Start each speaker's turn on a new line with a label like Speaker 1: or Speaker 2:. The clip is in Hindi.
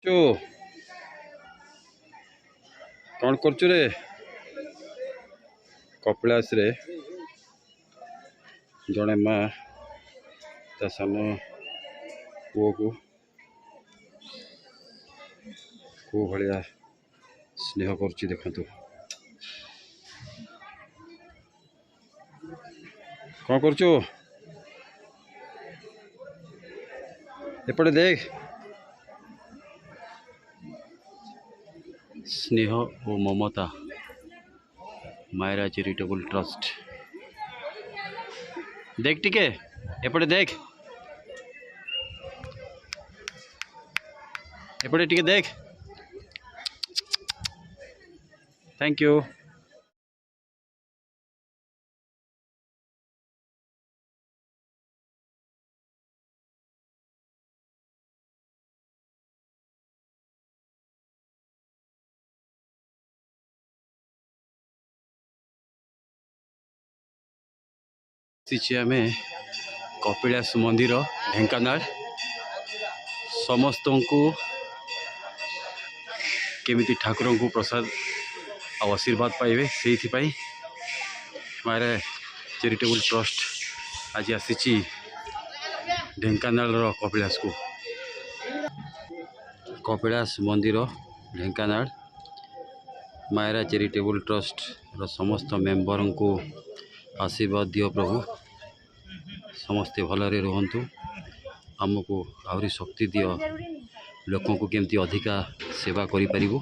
Speaker 1: चो कौन करचु रे कपिलास रे जड़े माँ ता सान पुओ को भाया स्नेह करुच्ची देखु कौन करचु एपटे देख स्नेह और ममता मायरा चैरिटेबल ट्रस्ट देख टिके एपटे देख एपटे टिके देख थैंक यू आम कपिलास मंदिर ढेंकानाल समस्त को केमिति ठाकुर को प्रसाद आशीर्वाद पाइबे से मारे चैरिटेबल ट्रस्ट आज आसी ढेंकानाल कपिलास को कपिलास मंदिर ढेंकानाल मायरा चैरिटेबल ट्रस्ट रो समस्त मेंबर को आशीर्वाद दियो प्रभु समस्ते भलरे रुहंतु आमको आहरी शक्ति दियो लोक को केमती अधिका सेवा करि परिबो।